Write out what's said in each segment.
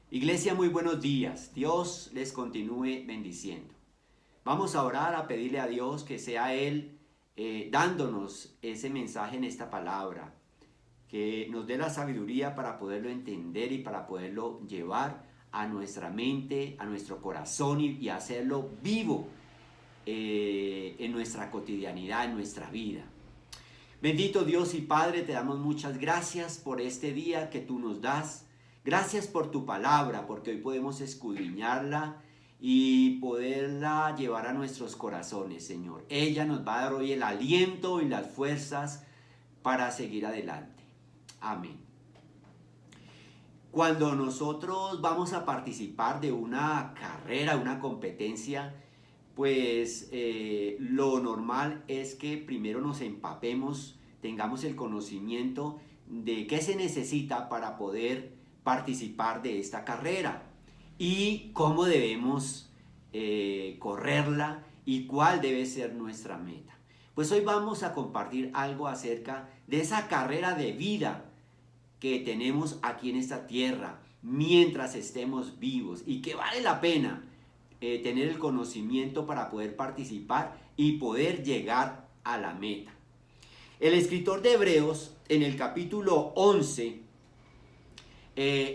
Iglesia, muy buenos días. Dios les continúe bendiciendo. Vamos a orar, a pedirle a Dios que sea Él dándonos ese mensaje en esta palabra, que nos dé la sabiduría para poderlo entender y para poderlo llevar a nuestra mente, a nuestro corazón y hacerlo vivo en nuestra cotidianidad, en nuestra vida. Bendito Dios y Padre, te damos muchas gracias por este día que tú nos das. Gracias por tu palabra, porque hoy podemos escudriñarla y poderla llevar a nuestros corazones, Señor. Ella nos va a dar hoy el aliento y las fuerzas para seguir adelante. Amén. Cuando nosotros vamos a participar de una carrera, una competencia, pues lo normal es que primero nos empapemos, tengamos el conocimiento de qué se necesita para poder participar de esta carrera y cómo debemos correrla y cuál debe ser nuestra meta. Pues hoy vamos a compartir algo acerca de esa carrera de vida que tenemos aquí en esta tierra mientras estemos vivos y que vale la pena tener el conocimiento para poder participar y poder llegar a la meta. El escritor de Hebreos en el capítulo 11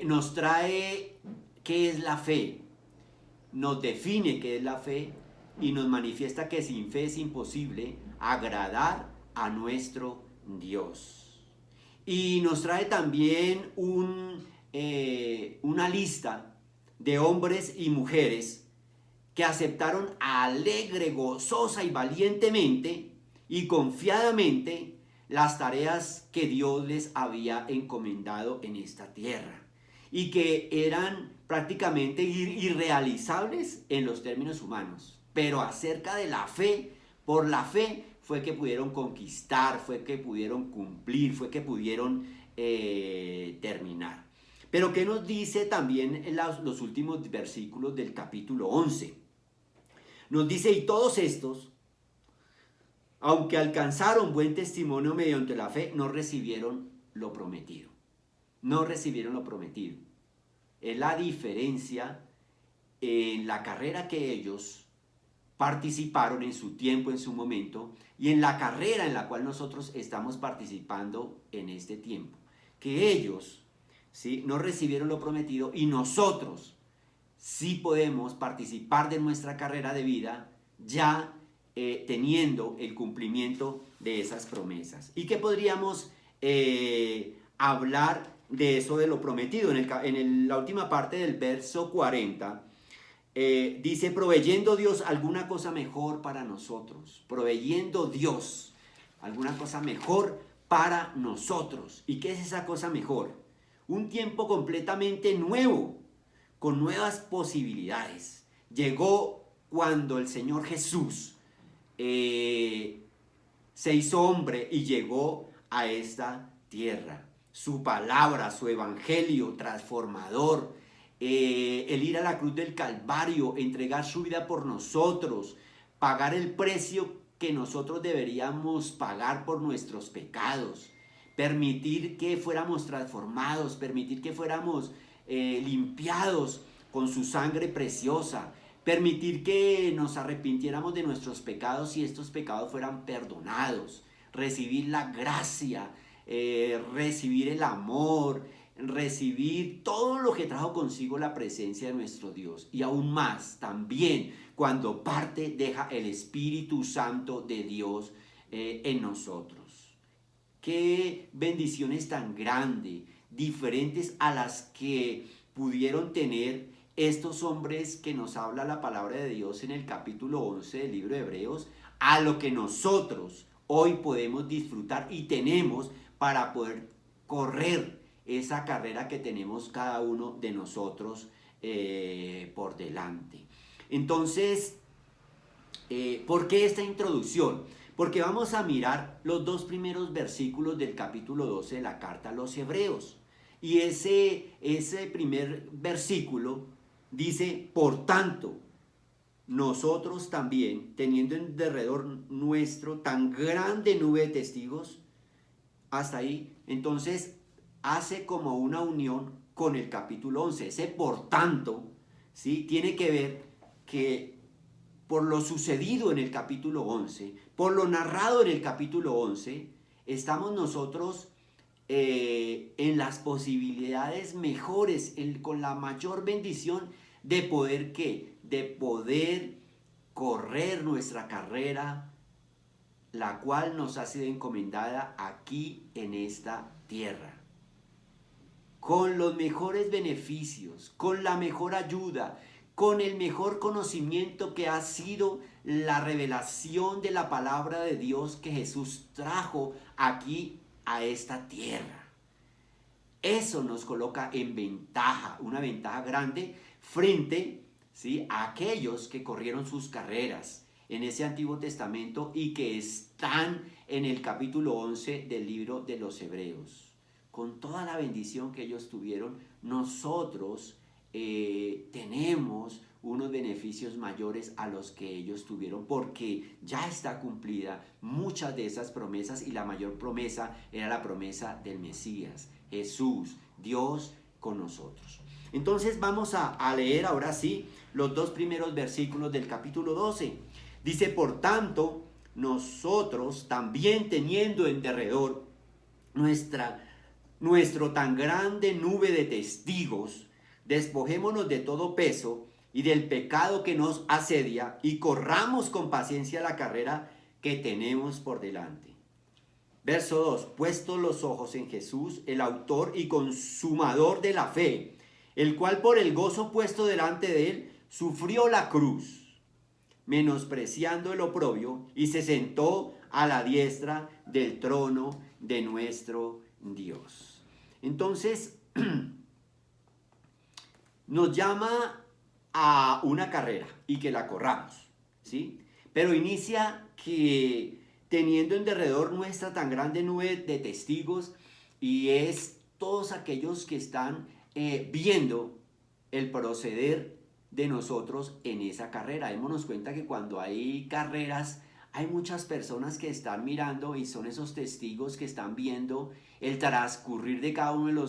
nos trae qué es la fe, nos define qué es la fe y nos manifiesta que sin fe es imposible agradar a nuestro Dios. Y nos trae también una lista de hombres y mujeres que aceptaron alegre, gozosa y valientemente y confiadamente las tareas que Dios les había encomendado en esta tierra y que eran prácticamente irrealizables en los términos humanos. Pero acerca de la fe, por la fe fue que pudieron conquistar, fue que pudieron cumplir, fue que pudieron terminar. Pero ¿qué nos dice también en los últimos versículos del capítulo 11? Nos dice, y todos estos, aunque alcanzaron buen testimonio mediante la fe, no recibieron lo prometido. No recibieron lo prometido. Es la diferencia en la carrera que ellos participaron en su tiempo, en su momento, y en la carrera en la cual nosotros estamos participando en este tiempo. Que ellos, ¿sí?, no recibieron lo prometido y nosotros sí podemos participar de nuestra carrera de vida ya teniendo el cumplimiento de esas promesas. ¿Y qué podríamos hablar de eso de lo prometido? La última parte del verso 40 dice, proveyendo Dios alguna cosa mejor para nosotros. Proveyendo Dios alguna cosa mejor para nosotros. ¿Y qué es esa cosa mejor? Un tiempo completamente nuevo, con nuevas posibilidades. Llegó cuando el Señor Jesús se hizo hombre y llegó a esta tierra. Su palabra, su evangelio transformador, el ir a la cruz del Calvario, entregar su vida por nosotros, pagar el precio que nosotros deberíamos pagar por nuestros pecados, permitir que fuéramos transformados, permitir que fuéramos limpiados con su sangre preciosa, permitir que nos arrepintiéramos de nuestros pecados y estos pecados fueran perdonados, recibir la gracia, recibir el amor, recibir todo lo que trajo consigo la presencia de nuestro Dios. Y aún más, también cuando parte deja el Espíritu Santo de Dios en nosotros. Qué bendiciones tan grandes, diferentes a las que pudieron tener estos hombres que nos habla la palabra de Dios en el capítulo 11 del libro de Hebreos, a lo que nosotros hoy podemos disfrutar y tenemos para poder correr esa carrera que tenemos cada uno de nosotros por delante. Entonces, ¿por qué esta introducción? Porque vamos a mirar los dos primeros versículos del capítulo 12 de la carta a los Hebreos. Y ese primer versículo dice, por tanto, nosotros también, teniendo en derredor nuestro tan grande nube de testigos, hasta ahí, entonces hace como una unión con el capítulo 11. Ese por tanto, ¿sí? Tiene que ver que por lo sucedido en el capítulo 11, por lo narrado en el capítulo 11, estamos nosotros en las posibilidades mejores, con la mayor bendición de poder ¿qué? De poder correr nuestra carrera, la cual nos ha sido encomendada aquí en esta tierra, con los mejores beneficios, con la mejor ayuda, con el mejor conocimiento que ha sido la revelación de la palabra de Dios que Jesús trajo aquí a esta tierra. Eso nos coloca en ventaja, una ventaja grande frente, ¿sí?, a aquellos que corrieron sus carreras en ese Antiguo Testamento y que están en el capítulo 11 del libro de los Hebreos. Con toda la bendición que ellos tuvieron, nosotros tenemos unos beneficios mayores a los que ellos tuvieron, porque ya está cumplida muchas de esas promesas, y la mayor promesa era la promesa del Mesías, Jesús, Dios con nosotros. Entonces vamos a leer ahora sí los dos primeros versículos del capítulo 12. Dice: por tanto, nosotros también, teniendo en derredor nuestro tan grande nube de testigos, despojémonos de todo peso y del pecado que nos asedia, y corramos con paciencia la carrera que tenemos por delante. Verso 2: puestos los ojos en Jesús, el autor y consumador de la fe, el cual por el gozo puesto delante de él sufrió la cruz, menospreciando el oprobio, y se sentó a la diestra del trono de nuestro Dios. Entonces, nos llama a una carrera y que la corramos, ¿sí? Pero inicia que teniendo en derredor nuestra tan grande nube de testigos, y es todos aquellos que están viendo el proceder de nosotros en esa carrera. Démonos cuenta que cuando hay carreras, hay muchas personas que están mirando, y son esos testigos que están viendo el transcurrir de cada uno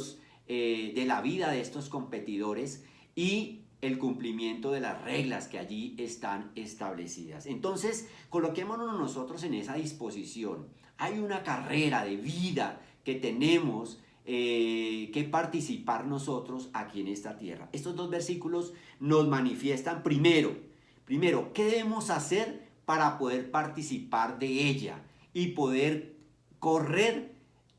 de la vida de estos competidores y el cumplimiento de las reglas que allí están establecidas. Entonces, coloquémonos nosotros en esa disposición. Hay una carrera de vida que tenemos que participar nosotros aquí en esta tierra. Estos dos versículos nos manifiestan primero, ¿qué debemos hacer para poder participar de ella y poder correr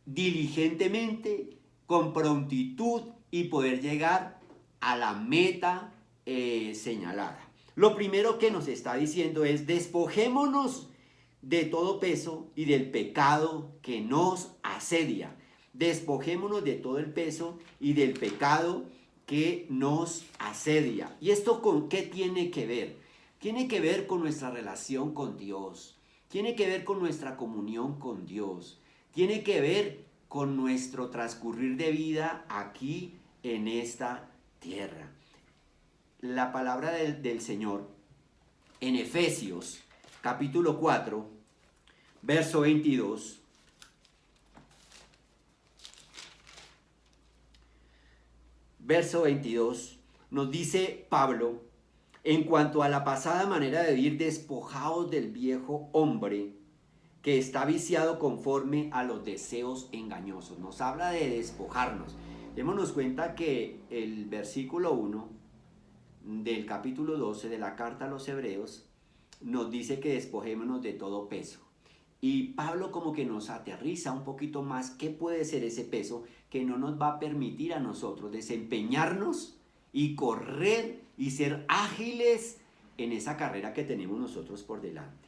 diligentemente, con prontitud, y poder llegar a la meta señalada? Lo primero que nos está diciendo es: despojémonos de todo peso y del pecado que nos asedia. Despojémonos de todo el peso y del pecado que nos asedia. ¿Y esto con qué tiene que ver? Tiene que ver con nuestra relación con Dios. Tiene que ver con nuestra comunión con Dios. Tiene que ver con nuestro transcurrir de vida aquí en esta tierra. La palabra del Señor en Efesios capítulo 4, verso 22. Verso 22 nos dice Pablo: en cuanto a la pasada manera de vivir, despojaos del viejo hombre que está viciado conforme a los deseos engañosos. Nos habla de despojarnos. Démonos cuenta que el versículo 1 del capítulo 12 de la carta a los Hebreos nos dice que despojémonos de todo peso. Y Pablo como que nos aterriza un poquito más qué puede ser ese peso que no nos va a permitir a nosotros desempeñarnos y correr y ser ágiles en esa carrera que tenemos nosotros por delante.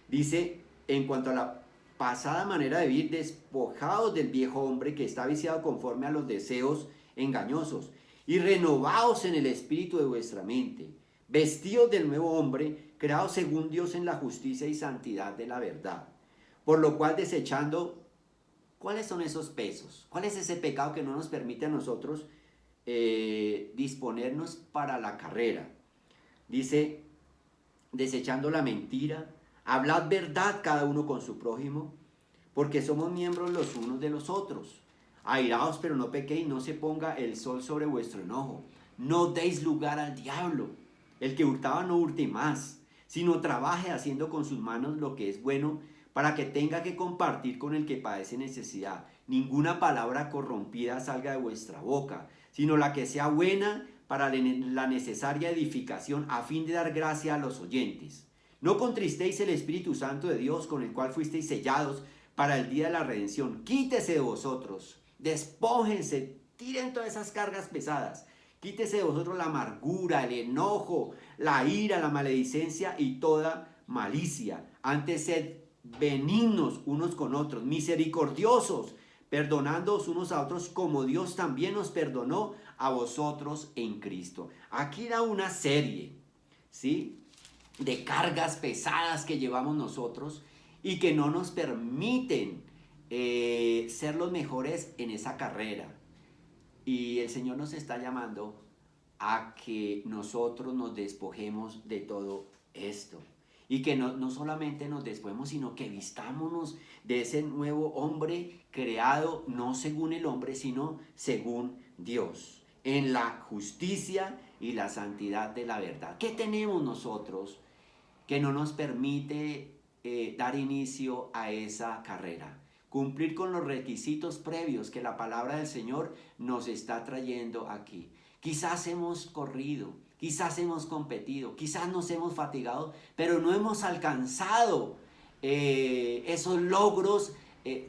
Dice: en cuanto a la pasada manera de vivir, despojados del viejo hombre que está viciado conforme a los deseos engañosos, y renovaos en el espíritu de vuestra mente, vestidos del nuevo hombre, creados según Dios en la justicia y santidad de la verdad. Por lo cual, desechando, ¿cuáles son esos pesos? ¿Cuál es ese pecado que no nos permite a nosotros disponernos para la carrera? Dice: desechando la mentira, hablad verdad cada uno con su prójimo, porque somos miembros los unos de los otros. Airaos, pero no pequéis, no se ponga el sol sobre vuestro enojo. No deis lugar al diablo. El que hurtaba no hurte más, sino trabaje haciendo con sus manos lo que es bueno, para que tenga que compartir con el que padece necesidad. Ninguna palabra corrompida salga de vuestra boca, sino la que sea buena para la necesaria edificación, a fin de dar gracia a los oyentes. No contristéis el Espíritu Santo de Dios, con el cual fuisteis sellados para el día de la redención. Quítese de vosotros, despójense, tiren todas esas cargas pesadas. Quítese de vosotros la amargura, el enojo, la ira, la maledicencia y toda malicia. Antes sed benignos unos con otros, misericordiosos, perdonándoos unos a otros como Dios también nos perdonó a vosotros en Cristo. Aquí da una serie, ¿sí?, de cargas pesadas que llevamos nosotros y que no nos permiten ser los mejores en esa carrera. Y el Señor nos está llamando a que nosotros nos despojemos de todo esto. Y que no solamente nos despojemos, sino que vistámonos de ese nuevo hombre creado no según el hombre, sino según Dios, en la justicia y la santidad de la verdad. ¿Qué tenemos nosotros que no nos permite dar inicio a esa carrera? Cumplir con los requisitos previos que la palabra del Señor nos está trayendo aquí. Quizás hemos corrido, quizás hemos competido, quizás nos hemos fatigado, pero no hemos alcanzado esos logros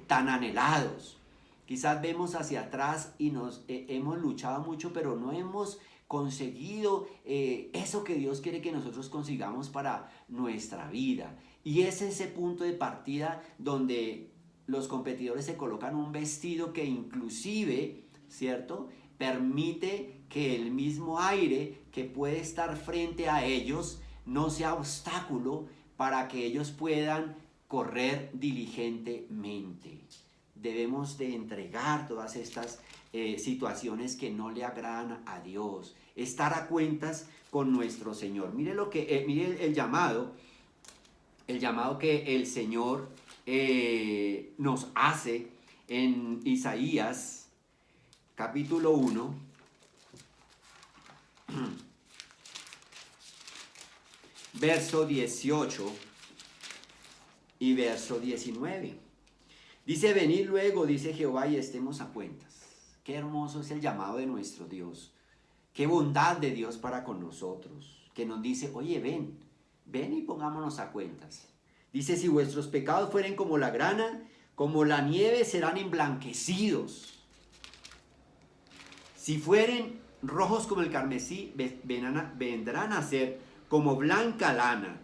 tan anhelados. Quizás vemos hacia atrás y hemos luchado mucho, pero no hemos conseguido eso que Dios quiere que nosotros consigamos para nuestra vida. Y es ese punto de partida donde los competidores se colocan un vestido que inclusive, ¿cierto?, permite que el mismo aire que puede estar frente a ellos no sea obstáculo para que ellos puedan correr diligentemente. Debemos de entregar todas estas situaciones que no le agradan a Dios, estar a cuentas con nuestro Señor. Mire mire el llamado que el Señor nos hace en Isaías capítulo 1, verso 18 y verso 19. Dice: venid luego, dice Jehová, y estemos a cuentas. Qué hermoso es el llamado de nuestro Dios. Qué bondad de Dios para con nosotros, que nos dice: oye, ven y pongámonos a cuentas. Dice: si vuestros pecados fueren como la grana, como la nieve serán emblanquecidos. Si fueren rojos como el carmesí, vendrán a ser como blanca lana.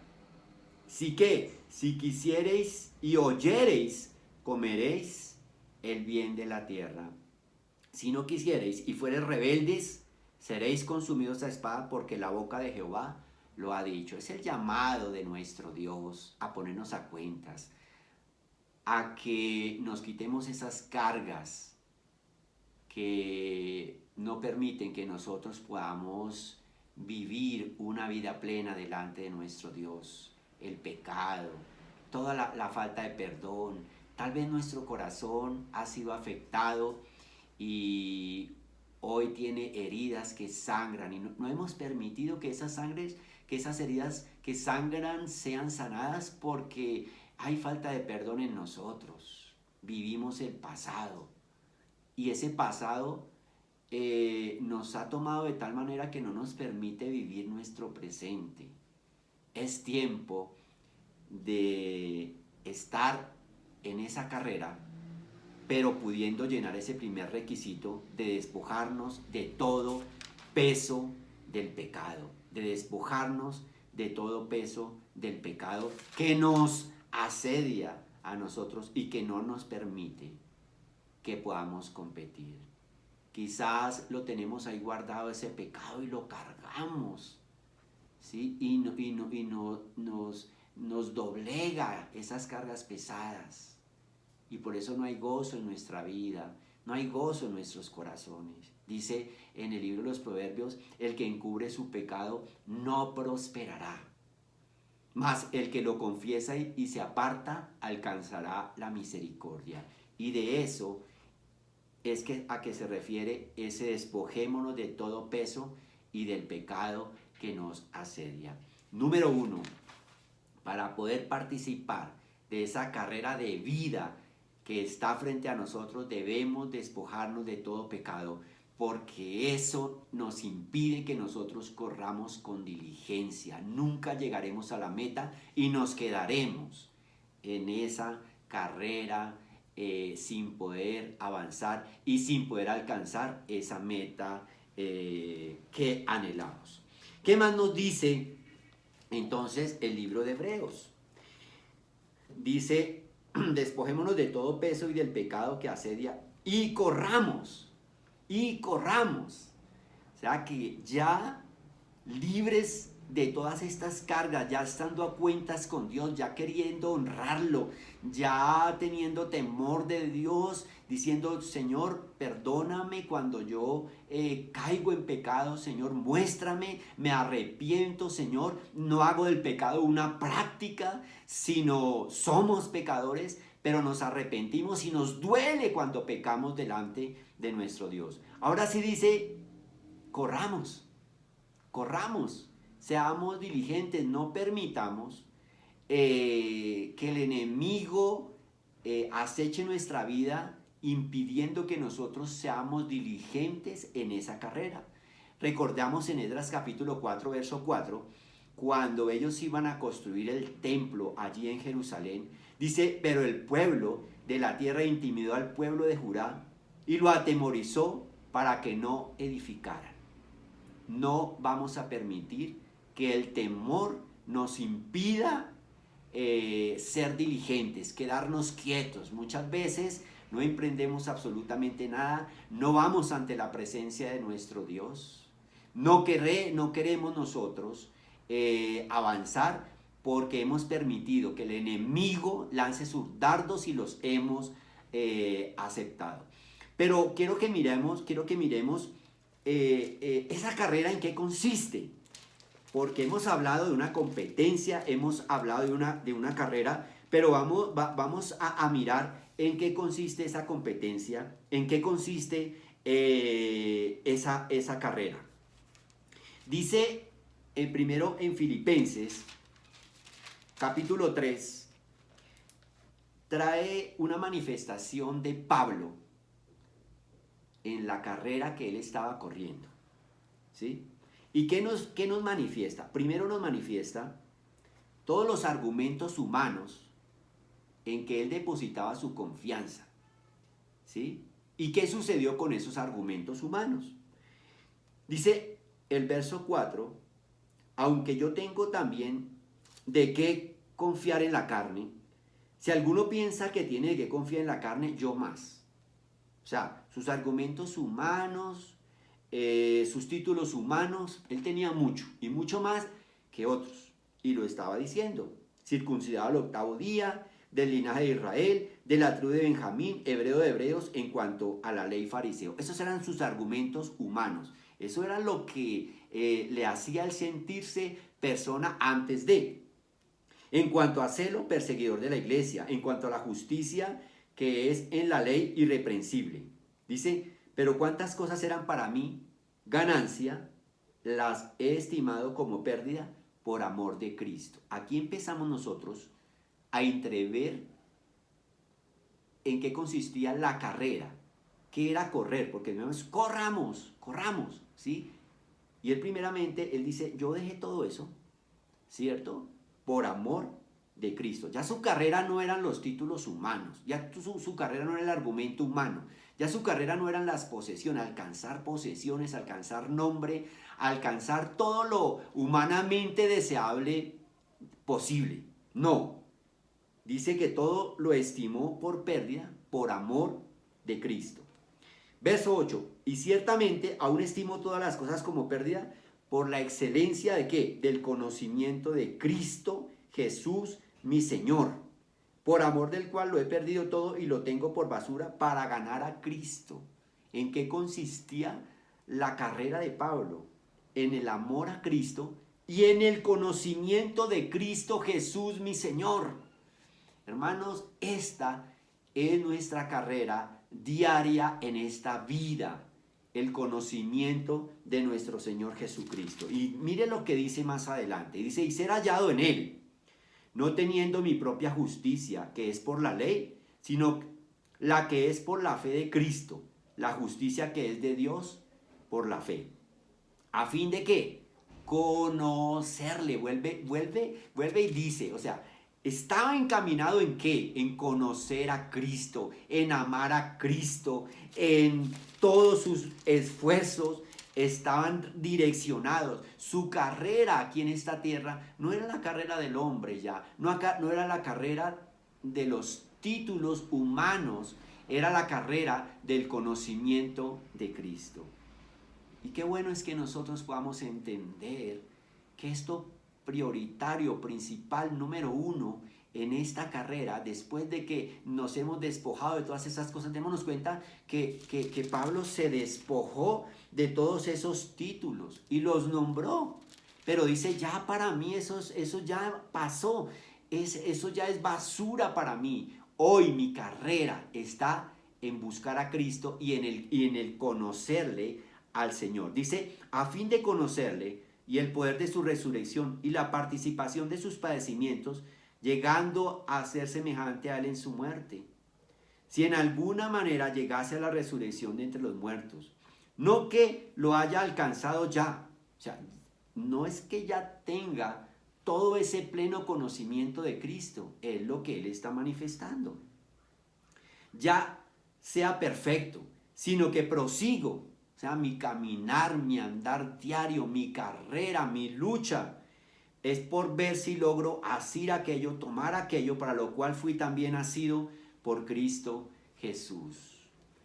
Si quisiereis y oyereis, comeréis el bien de la tierra. Si no quisiereis y fuereis rebeldes, seréis consumidos a espada, porque la boca de Jehová lo ha dicho. Es el llamado de nuestro Dios a ponernos a cuentas, a que nos quitemos esas cargas que no permiten que nosotros podamos vivir una vida plena delante de nuestro Dios. El pecado, toda la falta de perdón. Tal vez nuestro corazón ha sido afectado y hoy tiene heridas que sangran, y no hemos permitido que esas heridas que sangran sean sanadas, porque hay falta de perdón en nosotros. Vivimos el pasado, y ese pasado nos ha tomado de tal manera que no nos permite vivir nuestro presente. Es tiempo de estar en esa carrera, pero pudiendo llenar ese primer requisito de despojarnos de todo peso del pecado, de despojarnos de todo peso del pecado que nos asedia a nosotros y que no nos permite que podamos competir. Quizás lo tenemos ahí guardado, ese pecado, y lo cargamos, ¿sí? Y nos doblega esas cargas pesadas. Y por eso no hay gozo en nuestra vida, no hay gozo en nuestros corazones. Dice en el libro de los Proverbios: el que encubre su pecado no prosperará, mas el que lo confiesa y se aparta alcanzará la misericordia. Y de eso es que a qué se refiere ese despojémonos de todo peso y del pecado que nos asedia. Número 1, para poder participar de esa carrera de vida que está frente a nosotros, debemos despojarnos de todo pecado, porque eso nos impide que nosotros corramos con diligencia. Nunca llegaremos a la meta y nos quedaremos en esa carrera sin poder avanzar y sin poder alcanzar esa meta que anhelamos. ¿Qué más nos dice entonces el libro de Hebreos? Dice, despojémonos de todo peso y del pecado que asedia y corramos. O sea que ya libres de todas estas cargas, ya estando a cuentas con Dios, ya queriendo honrarlo, ya teniendo temor de Dios, diciendo, Señor, perdóname cuando yo caigo en pecado, Señor, muéstrame, me arrepiento, Señor, no hago del pecado una práctica, sino somos pecadores, pero nos arrepentimos y nos duele cuando pecamos delante de nuestro Dios. Ahora sí dice, corramos, seamos diligentes, no permitamos que el enemigo aceche nuestra vida impidiendo que nosotros seamos diligentes en esa carrera. Recordamos en Esdras capítulo 4, verso 4, cuando ellos iban a construir el templo allí en Jerusalén, dice, pero el pueblo de la tierra intimidó al pueblo de Judá y lo atemorizó para que no edificaran. No vamos a permitir que el temor nos impida ser diligentes, quedarnos quietos. Muchas veces no emprendemos absolutamente nada, no vamos ante la presencia de nuestro Dios, no queremos nosotros avanzar porque hemos permitido que el enemigo lance sus dardos y los hemos aceptado. Pero quiero que miremos esa carrera en qué consiste, porque hemos hablado de una competencia, hemos hablado de una carrera, pero vamos a mirar en qué consiste esa competencia, en qué consiste esa carrera. Dice primero en Filipenses, capítulo 3, trae una manifestación de Pablo en la carrera que él estaba corriendo, ¿sí? ¿Y qué nos manifiesta? Primero nos manifiesta todos los argumentos humanos en que él depositaba su confianza, ¿sí? ¿Y qué sucedió con esos argumentos humanos? Dice el verso 4, aunque yo tengo también de qué confiar en la carne, si alguno piensa que tiene de qué confiar en la carne, yo más. O sea, sus argumentos humanos, sus títulos humanos, él tenía mucho y mucho más que otros. Y lo estaba diciendo, circuncidado al 8º día, del linaje de Israel, de la tribu de Benjamín, hebreo de hebreos en cuanto a la ley fariseo. Esos eran sus argumentos humanos. Eso era lo que le hacía el sentirse persona antes de. En cuanto a celo, perseguidor de la iglesia. En cuanto a la justicia, que es en la ley irreprensible. Dice, pero cuántas cosas eran para mí ganancia, las he estimado como pérdida por amor de Cristo. Aquí empezamos nosotros a entrever en qué consistía la carrera, qué era correr, porque vemos, corramos, ¿sí? Y él primeramente, él dice, yo dejé todo eso, ¿cierto? Por amor de Cristo. Ya su carrera no eran los títulos humanos, ya su carrera no era el argumento humano, ya su carrera no eran las posesiones, alcanzar posesiones, alcanzar nombre, alcanzar todo lo humanamente deseable posible. No, dice que todo lo estimó por pérdida, por amor de Cristo. Verso 8, y ciertamente aún estimo todas las cosas como pérdida por la excelencia de ¿qué? Del conocimiento de Cristo Jesús, mi Señor, por amor del cual lo he perdido todo y lo tengo por basura para ganar a Cristo. ¿En qué consistía la carrera de Pablo? En el amor a Cristo y en el conocimiento de Cristo Jesús, mi Señor. Hermanos, esta es nuestra carrera diaria en esta vida el conocimiento de nuestro Señor Jesucristo. Y mire lo que dice más adelante. Dice, y ser hallado en Él, no teniendo mi propia justicia, que es por la ley, sino la que es por la fe de Cristo, la justicia que es de Dios por la fe. ¿A fin de qué? Conocerle. Vuelve y dice, o sea, estaba encaminado en qué? En conocer a Cristo, en amar a Cristo, en todos sus esfuerzos estaban direccionados. Su carrera aquí en esta tierra no era la carrera del hombre ya, no era la carrera de los títulos humanos, era la carrera del conocimiento de Cristo. Y qué bueno es que nosotros podamos entender que esto prioritario, principal, número uno en esta carrera, después de que nos hemos despojado de todas esas cosas, démonos cuenta que Pablo se despojó de todos esos títulos y los nombró. Pero dice, ya para mí eso ya pasó, eso ya es basura para mí. Hoy mi carrera está en buscar a Cristo y en el conocerle al Señor. Dice, a fin de conocerle y el poder de su resurrección y la participación de sus padecimientos, llegando a ser semejante a él en su muerte. Si en alguna manera llegase a la resurrección de entre los muertos, no que lo haya alcanzado ya, o sea, no es que ya tenga todo ese pleno conocimiento de Cristo, es lo que él está manifestando. Ya sea perfecto, sino que prosigo, o sea, mi caminar, mi andar diario, mi carrera, mi lucha, es por ver si logro asir aquello, tomar aquello para lo cual fui también asido por Cristo Jesús.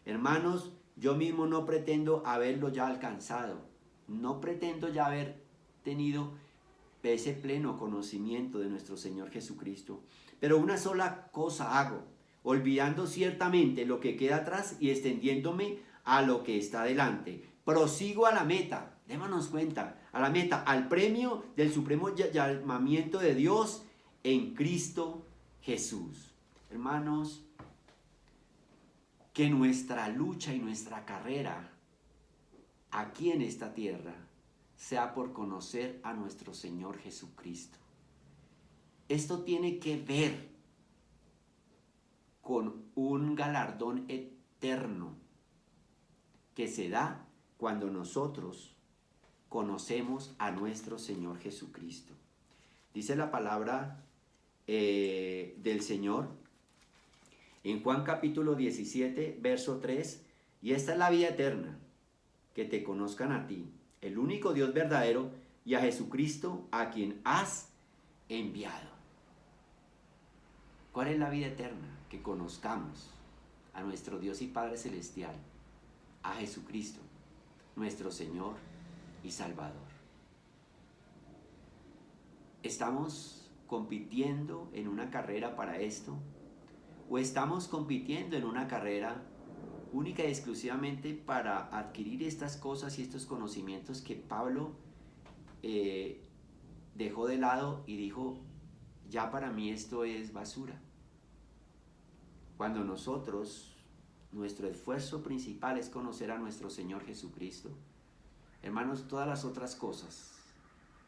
Hermanos, yo mismo no pretendo haberlo ya alcanzado, no pretendo ya haber tenido ese pleno conocimiento de nuestro Señor Jesucristo, pero una sola cosa hago, olvidando ciertamente lo que queda atrás y extendiéndome a lo que está delante. Prosigo a la meta, démonos cuenta, a la meta, al premio del supremo llamamiento de Dios en Cristo Jesús. Hermanos, que nuestra lucha y nuestra carrera aquí en esta tierra sea por conocer a nuestro Señor Jesucristo. Esto tiene que ver con un galardón eterno que se da cuando nosotros conocemos a nuestro Señor Jesucristo. Dice la palabra del Señor en Juan capítulo 17, verso 3, y esta es la vida eterna, que te conozcan a ti, el único Dios verdadero, y a Jesucristo, a quien has enviado. ¿Cuál es la vida eterna? Que conozcamos a nuestro Dios y Padre Celestial, a Jesucristo, nuestro Señor y Salvador. ¿Estamos compitiendo en una carrera para esto? ¿O estamos compitiendo en una carrera única y exclusivamente para adquirir estas cosas y estos conocimientos que Pablo dejó de lado y dijo, ya para mí esto es basura? Cuando nosotros, nuestro esfuerzo principal es conocer a nuestro Señor Jesucristo, hermanos, todas las otras cosas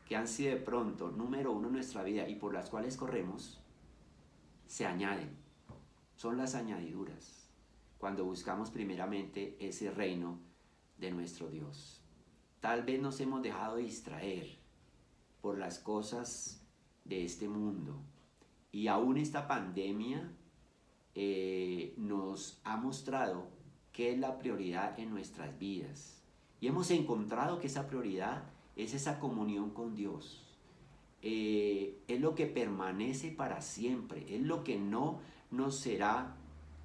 que han sido de pronto número uno en nuestra vida y por las cuales corremos, se añaden. Son las añadiduras cuando buscamos primeramente ese reino de nuestro Dios. Tal vez nos hemos dejado distraer por las cosas de este mundo y aún esta pandemia nos ha mostrado qué es la prioridad en nuestras vidas y hemos encontrado que esa prioridad es esa comunión con Dios. Es lo que permanece para siempre, es lo que no nos será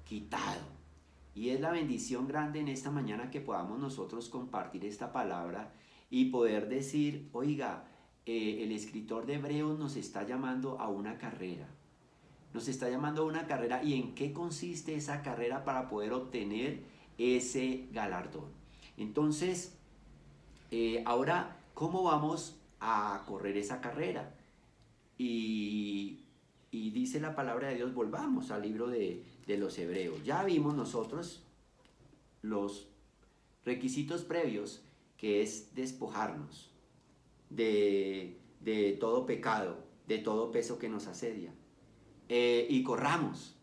quitado. Y es la bendición grande en esta mañana que podamos nosotros compartir esta palabra y poder decir, oiga, el escritor de Hebreos nos está llamando a una carrera. Nos está llamando a una carrera. ¿Y en qué consiste esa carrera para poder obtener ese galardón? Entonces, ahora, ¿cómo vamos a correr esa carrera? Y dice la palabra de Dios, volvamos al libro de los Hebreos. Ya vimos nosotros los requisitos previos, que es despojarnos de todo pecado, de todo peso que nos asedia. Y corramos,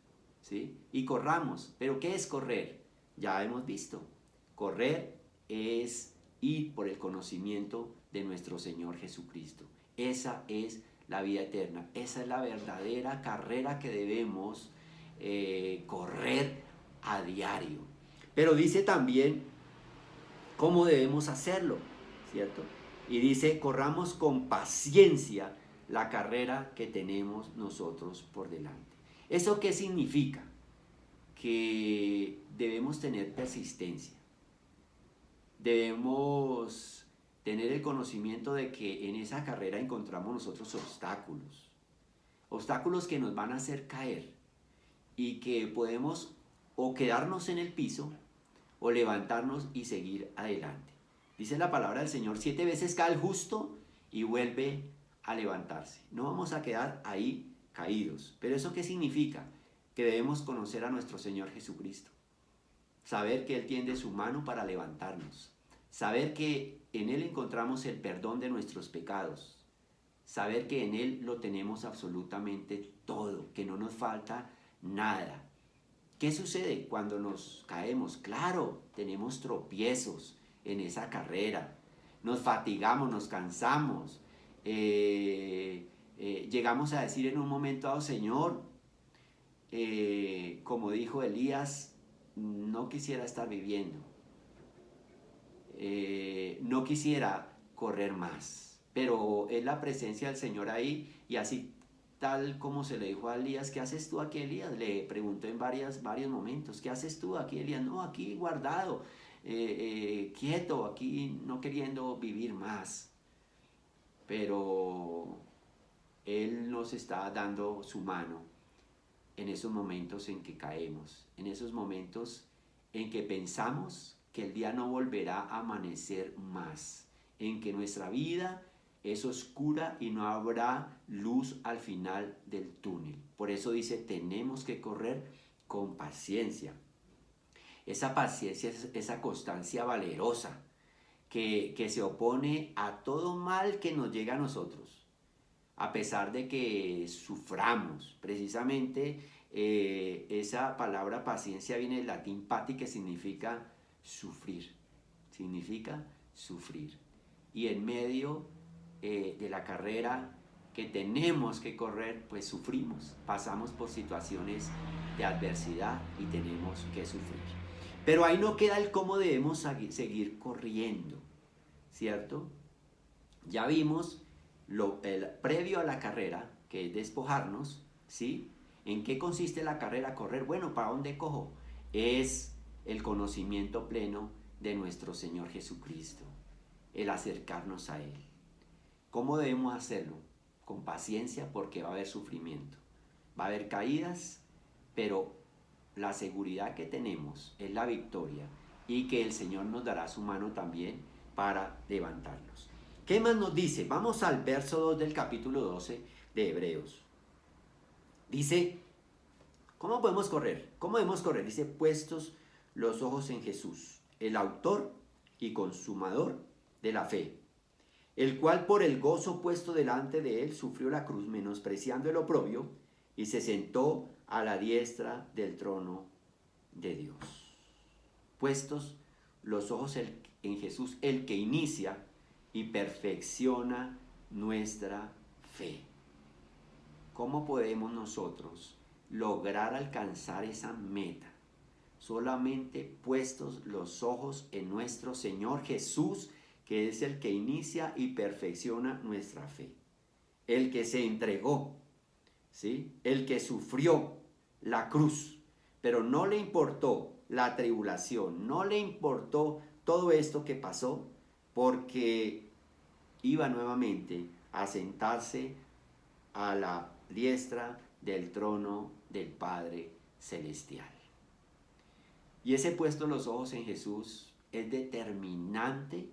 ¿sí? Y corramos. ¿Pero qué es correr? Ya hemos visto. Correr es ir por el conocimiento de nuestro Señor Jesucristo. Esa es la vida eterna. Esa es la verdadera carrera que debemos correr a diario. Pero dice también cómo debemos hacerlo, ¿cierto? Y dice, corramos con paciencia la carrera que tenemos nosotros por delante. ¿Eso qué significa? Que debemos tener persistencia. Debemos tener el conocimiento de que en esa carrera encontramos nosotros obstáculos. Obstáculos que nos van a hacer caer y que podemos o quedarnos en el piso o levantarnos y seguir adelante. Dice la palabra del Señor, 7 veces cae el justo y vuelve a levantarse. No vamos a quedar ahí caídos. ¿Pero eso qué significa? Que debemos conocer a nuestro Señor Jesucristo. Saber que Él tiende su mano para levantarnos. Saber que en Él encontramos el perdón de nuestros pecados. Saber que en Él lo tenemos absolutamente todo, que no nos falta nada. ¿Qué sucede cuando nos caemos? Claro, tenemos tropiezos en esa carrera. Nos fatigamos, nos cansamos. Llegamos a decir en un momento dado, Señor, como dijo Elías, no quisiera estar viviendo. No quisiera correr más. Pero es la presencia del Señor ahí, y así tal como se le dijo a Elías, ¿qué haces tú aquí, Elías? Le preguntó en varios momentos, ¿qué haces tú aquí, Elías? No, aquí guardado, quieto, aquí no queriendo vivir más. Pero Él nos está dando su mano en esos momentos en que caemos, en esos momentos en que pensamos que el día no volverá a amanecer más, en que nuestra vida es oscura y no habrá luz al final del túnel. Por eso dice, tenemos que correr con paciencia. Esa paciencia es esa constancia valerosa que se opone a todo mal que nos llega a nosotros, a pesar de que suframos. Precisamente esa palabra paciencia viene del latín pati, que significa sufrir. Significa sufrir. Y en medio de la carrera que tenemos que correr, pues sufrimos, pasamos por situaciones de adversidad y tenemos que sufrir. Pero ahí no queda el cómo debemos seguir corriendo, ¿cierto? Ya vimos el previo a la carrera, que es despojarnos, ¿sí? ¿En qué consiste la carrera? Correr. Bueno, ¿para dónde cojo? Es el conocimiento pleno de nuestro Señor Jesucristo, el acercarnos a Él. ¿Cómo debemos hacerlo? Con paciencia, porque va a haber sufrimiento, va a haber caídas, pero la seguridad que tenemos es la victoria, y que el Señor nos dará su mano también para levantarnos. ¿Qué más nos dice? Vamos al verso 2 del capítulo 12 de Hebreos. Dice, ¿cómo podemos correr? ¿Cómo debemos correr? Dice, puestos los ojos en Jesús, el autor y consumador de la fe, el cual por el gozo puesto delante de él sufrió la cruz, menospreciando el oprobio, y se sentó a la diestra del trono de Dios. Puestos los ojos en Jesús, el que inicia y perfecciona nuestra fe. ¿Cómo podemos nosotros lograr alcanzar esa meta? Solamente puestos los ojos en nuestro Señor Jesús, que es el que inicia y perfecciona nuestra fe. El que se entregó, ¿sí? El que sufrió la cruz, pero no le importó la tribulación, no le importó todo esto que pasó, porque iba nuevamente a sentarse a la diestra del trono del Padre Celestial. Y ese puesto los ojos en Jesús es determinante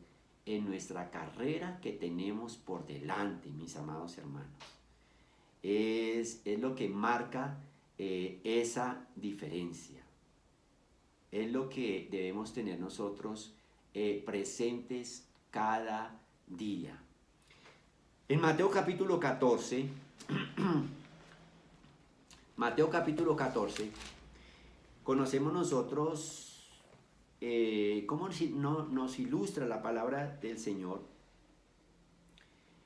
en nuestra carrera que tenemos por delante, mis amados hermanos. Es lo que marca esa diferencia. es lo que debemos tener nosotros presentes cada día. En Mateo capítulo 14, Mateo capítulo 14, conocemos nosotros cómo nos ilustra la palabra del Señor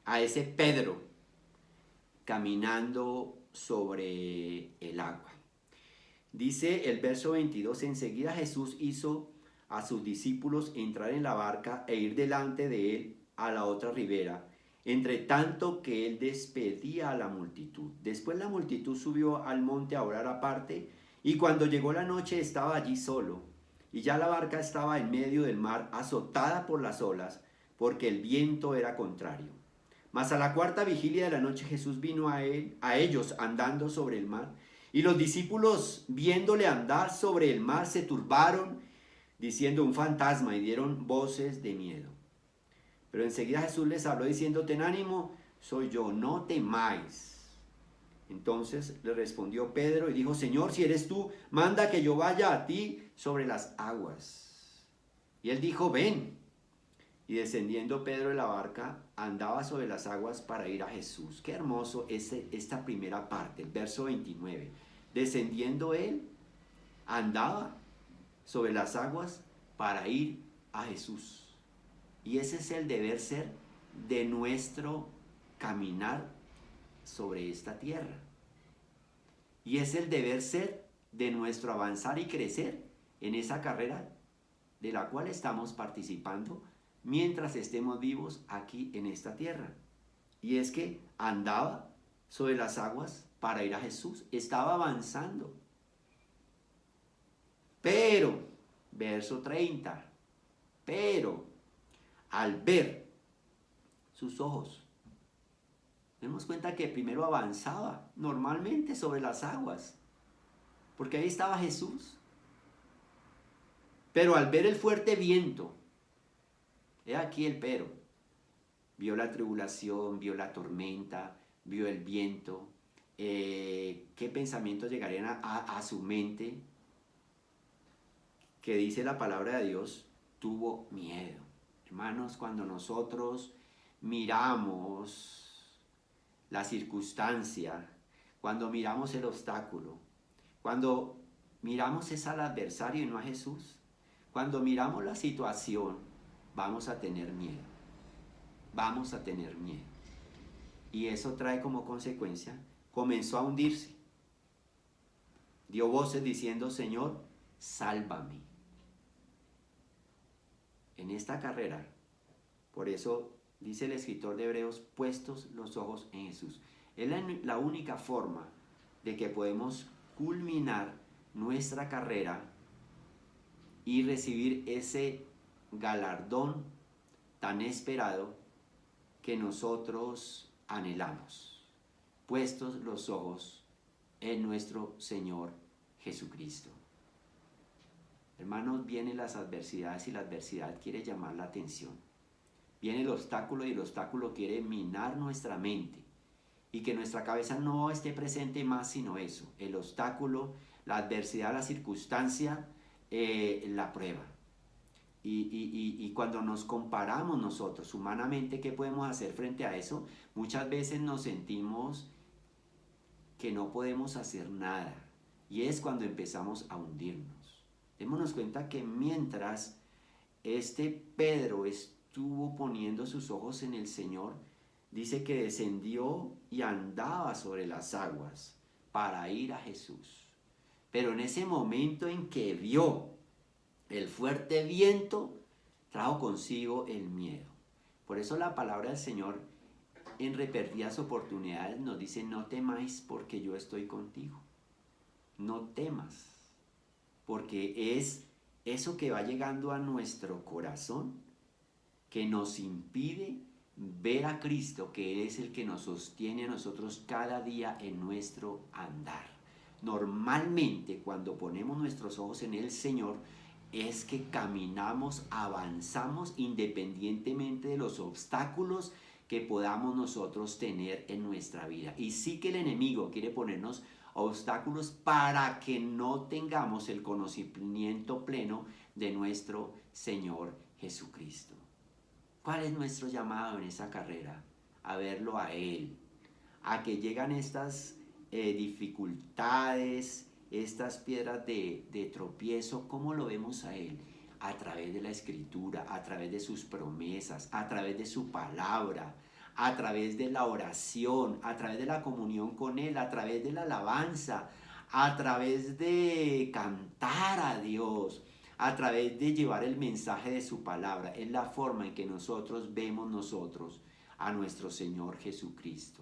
a ese Pedro caminando sobre el agua. Dice el verso 22, enseguida Jesús hizo a sus discípulos entrar en la barca e ir delante de él a la otra ribera, entre tanto que él despedía a la multitud. Después la multitud subió al monte a orar aparte, y cuando llegó la noche estaba allí solo, y ya la barca estaba en medio del mar, azotada por las olas, porque el viento era contrario. Mas a la cuarta vigilia de la noche Jesús vino a ellos andando sobre el mar, y los discípulos, viéndole andar sobre el mar, se turbaron, diciendo un fantasma, y dieron voces de miedo. Pero enseguida Jesús les habló diciendo, ten ánimo, soy yo, no temáis. Entonces le respondió Pedro y dijo, Señor, si eres tú, manda que yo vaya a ti sobre las aguas. Y él dijo, ven. Y descendiendo Pedro de la barca, andaba sobre las aguas para ir a Jesús. Qué hermoso es esta primera parte, el verso 29. Descendiendo él, andaba sobre las aguas para ir a Jesús. Y ese es el deber ser de nuestro caminar sobre esta tierra. Y es el deber ser de nuestro avanzar y crecer en esa carrera de la cual estamos participando mientras estemos vivos aquí en esta tierra. Y es que andaba sobre las aguas para ir a Jesús, estaba avanzando. Pero, verso 30, pero al ver sus ojos, nos damos cuenta que primero avanzaba normalmente sobre las aguas, porque ahí estaba Jesús. Pero al ver el fuerte viento, he aquí el pero, vio la tribulación, vio la tormenta, vio el viento, qué pensamientos llegarían a su mente, que dice la palabra de Dios, tuvo miedo. Hermanos, cuando nosotros miramos la circunstancia, cuando miramos el obstáculo, cuando miramos es al adversario y no a Jesús, cuando miramos la situación, vamos a tener miedo. Vamos a tener miedo. Y eso trae como consecuencia, comenzó a hundirse. Dio voces diciendo, Señor, sálvame. En esta carrera, por eso dice el escritor de Hebreos, puestos los ojos en Jesús. Es la única forma de que podemos culminar nuestra carrera y recibir ese galardón tan esperado que nosotros anhelamos. Puestos los ojos en nuestro Señor Jesucristo. Hermanos, vienen las adversidades y la adversidad quiere llamar la atención. Viene el obstáculo y el obstáculo quiere minar nuestra mente y que nuestra cabeza no esté presente más sino eso, el obstáculo, la adversidad, la circunstancia, la prueba. Y cuando nos comparamos nosotros humanamente, ¿qué podemos hacer frente a eso? Muchas veces nos sentimos que no podemos hacer nada y es cuando empezamos a hundirnos. Démonos cuenta que mientras este Pedro estuvo poniendo sus ojos en el Señor, dice que descendió y andaba sobre las aguas para ir a Jesús. Pero en ese momento en que vio el fuerte viento, trajo consigo el miedo. Por eso la palabra del Señor en repetidas oportunidades nos dice, no temáis porque yo estoy contigo. No temas. Porque es eso que va llegando a nuestro corazón que nos impide ver a Cristo, que es el que nos sostiene a nosotros cada día en nuestro andar. Normalmente cuando ponemos nuestros ojos en el Señor es que caminamos, avanzamos independientemente de los obstáculos que podamos nosotros tener en nuestra vida. Y sí que el enemigo quiere ponernos obstáculos para que no tengamos el conocimiento pleno de nuestro Señor Jesucristo. ¿Cuál es nuestro llamado en esa carrera? A verlo a Él, a que llegan estas dificultades, estas piedras de tropiezo, ¿cómo lo vemos a Él? A través de la Escritura, a través de sus promesas, a través de su palabra, a través de la oración, a través de la comunión con Él, a través de la alabanza, a través de cantar a Dios, a través de llevar el mensaje de su palabra. Es la forma en que nosotros vemos nosotros a nuestro Señor Jesucristo.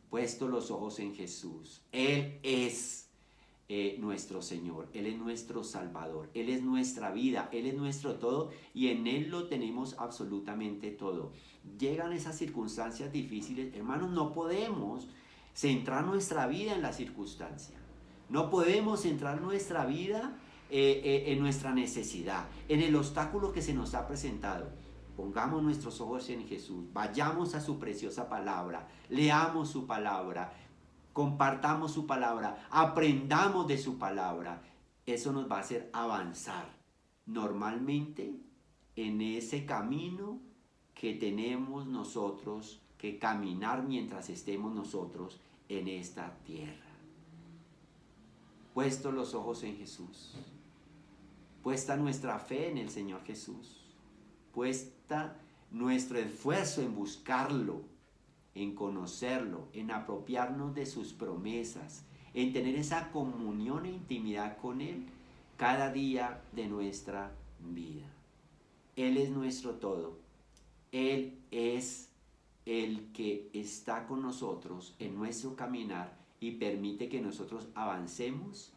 Puesto los ojos en Jesús. Él es nuestro Señor, Él es nuestro Salvador, Él es nuestra vida, Él es nuestro todo y en Él lo tenemos absolutamente todo. Llegan esas circunstancias difíciles, hermanos, no podemos centrar nuestra vida en la circunstancia, no podemos centrar nuestra vida en nuestra necesidad, en el obstáculo que se nos ha presentado. Pongamos nuestros ojos en Jesús, vayamos a su preciosa palabra, leamos su palabra, compartamos su palabra, aprendamos de su palabra. Eso nos va a hacer avanzar normalmente en ese camino que tenemos nosotros que caminar mientras estemos nosotros en esta tierra. Puestos los ojos en Jesús, puesta nuestra fe en el Señor Jesús, puesta nuestro esfuerzo en buscarlo, en conocerlo, en apropiarnos de sus promesas, en tener esa comunión e intimidad con Él cada día de nuestra vida. Él es nuestro todo. Él es el que está con nosotros en nuestro caminar y permite que nosotros avancemos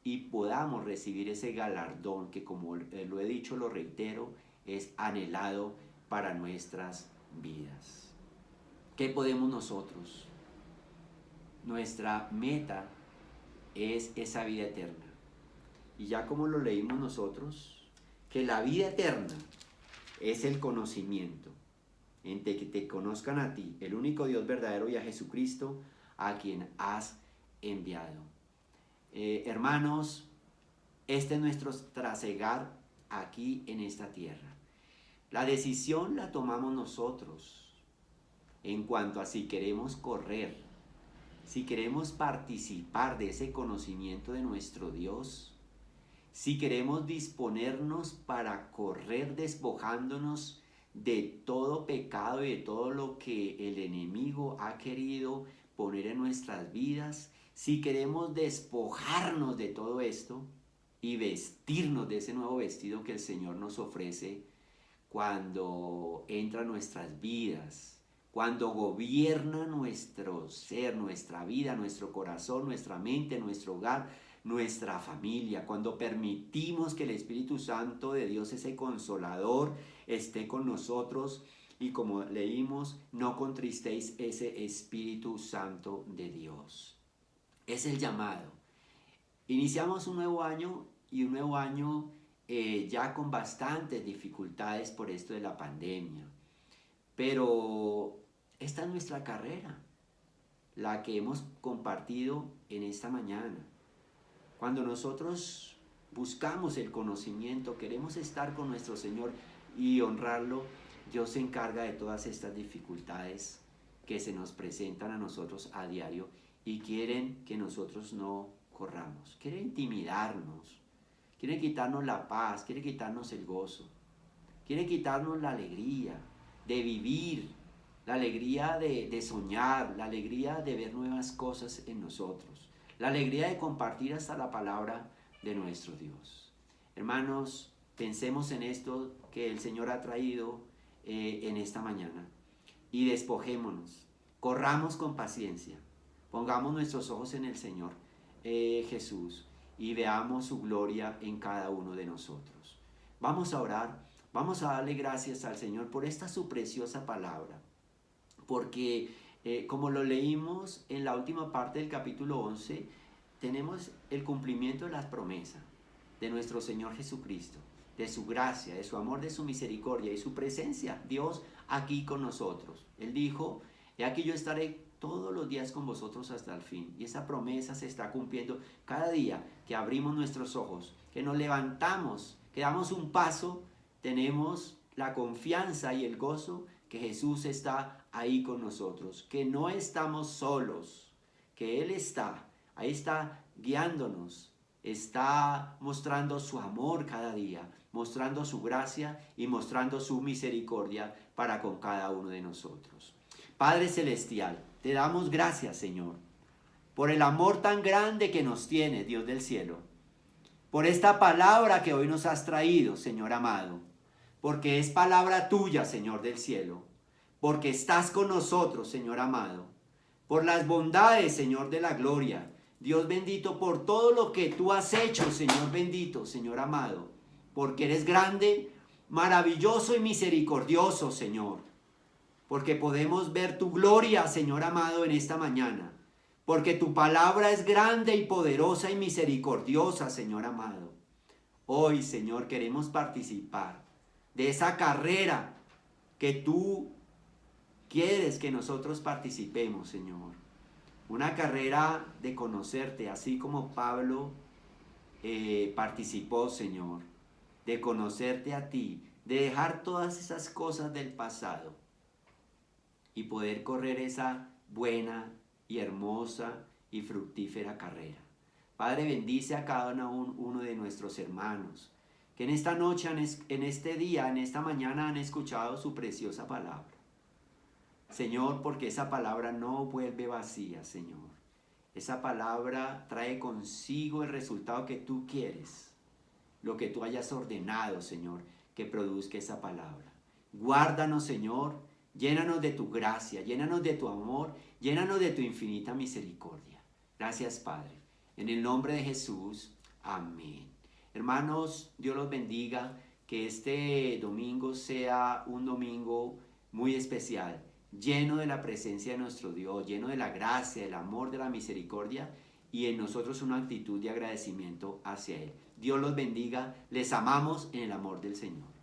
y podamos recibir ese galardón que, como lo he dicho, lo reitero, es anhelado para nuestras vidas. ¿Qué podemos nosotros? Nuestra meta es esa vida eterna. Y ya como lo leímos nosotros, que la vida eterna es el conocimiento, en que te conozcan a ti, el único Dios verdadero, y a Jesucristo, a quien has enviado. Hermanos, este es nuestro trasegar aquí en esta tierra. La decisión la tomamos nosotros. En cuanto a si queremos correr, si queremos participar de ese conocimiento de nuestro Dios, si queremos disponernos para correr despojándonos de todo pecado y de todo lo que el enemigo ha querido poner en nuestras vidas, si queremos despojarnos de todo esto y vestirnos de ese nuevo vestido que el Señor nos ofrece cuando entra en nuestras vidas, cuando gobierna nuestro ser, nuestra vida, nuestro corazón, nuestra mente, nuestro hogar, nuestra familia, cuando permitimos que el Espíritu Santo de Dios, ese consolador, esté con nosotros y, como leímos, no contristéis ese Espíritu Santo de Dios. Es el llamado. Iniciamos un nuevo año y un nuevo año ya con bastantes dificultades por esto de la pandemia, pero esta es nuestra carrera, la que hemos compartido en esta mañana. Cuando nosotros buscamos el conocimiento, queremos estar con nuestro Señor y honrarlo, Dios se encarga de todas estas dificultades que se nos presentan a nosotros a diario y quieren que nosotros no corramos, quieren intimidarnos, quieren quitarnos la paz, quieren quitarnos el gozo, quieren quitarnos la alegría de vivir, la alegría de soñar, la alegría de ver nuevas cosas en nosotros, la alegría de compartir hasta la palabra de nuestro Dios. Hermanos, pensemos en esto que el Señor ha traído en esta mañana y despojémonos, corramos con paciencia, pongamos nuestros ojos en el Señor Jesús y veamos su gloria en cada uno de nosotros. Vamos a orar, vamos a darle gracias al Señor por esta su preciosa palabra, porque como lo leímos en la última parte del capítulo 11, tenemos el cumplimiento de las promesas de nuestro Señor Jesucristo, de su gracia, de su amor, de su misericordia y su presencia, Dios aquí con nosotros. Él dijo, he aquí yo estaré todos los días con vosotros hasta el fin. Y esa promesa se está cumpliendo cada día que abrimos nuestros ojos, que nos levantamos, que damos un paso, tenemos la confianza y el gozo que Jesús está ahí con nosotros, que no estamos solos, que Él está, ahí está guiándonos, está mostrando su amor cada día, mostrando su gracia y mostrando su misericordia para con cada uno de nosotros. Padre Celestial, te damos gracias, Señor, por el amor tan grande que nos tiene, Dios del cielo, por esta palabra que hoy nos has traído, Señor amado, porque es palabra tuya, Señor del cielo, porque estás con nosotros, Señor amado, por las bondades, Señor de la gloria, Dios bendito, por todo lo que tú has hecho, Señor bendito, Señor amado, porque eres grande, maravilloso y misericordioso, Señor, porque podemos ver tu gloria, Señor amado, en esta mañana, porque tu palabra es grande y poderosa y misericordiosa, Señor amado. Hoy, Señor, queremos participar de esa carrera que tú quieres que nosotros participemos, Señor. Una carrera de conocerte, así como Pablo participó, Señor, de conocerte a ti, de dejar todas esas cosas del pasado y poder correr esa buena y hermosa y fructífera carrera. Padre, bendice a cada uno de nuestros hermanos que en esta noche, en este día, en esta mañana han escuchado su preciosa palabra. Señor, porque esa palabra no vuelve vacía, Señor. Esa palabra trae consigo el resultado que tú quieres, lo que tú hayas ordenado, Señor, que produzca esa palabra. Guárdanos, Señor, llénanos de tu gracia, llénanos de tu amor, llénanos de tu infinita misericordia. Gracias, Padre. En el nombre de Jesús, amén. Hermanos, Dios los bendiga, que este domingo sea un domingo muy especial, lleno de la presencia de nuestro Dios, lleno de la gracia, del amor, de la misericordia y en nosotros una actitud de agradecimiento hacia Él. Dios los bendiga, les amamos en el amor del Señor.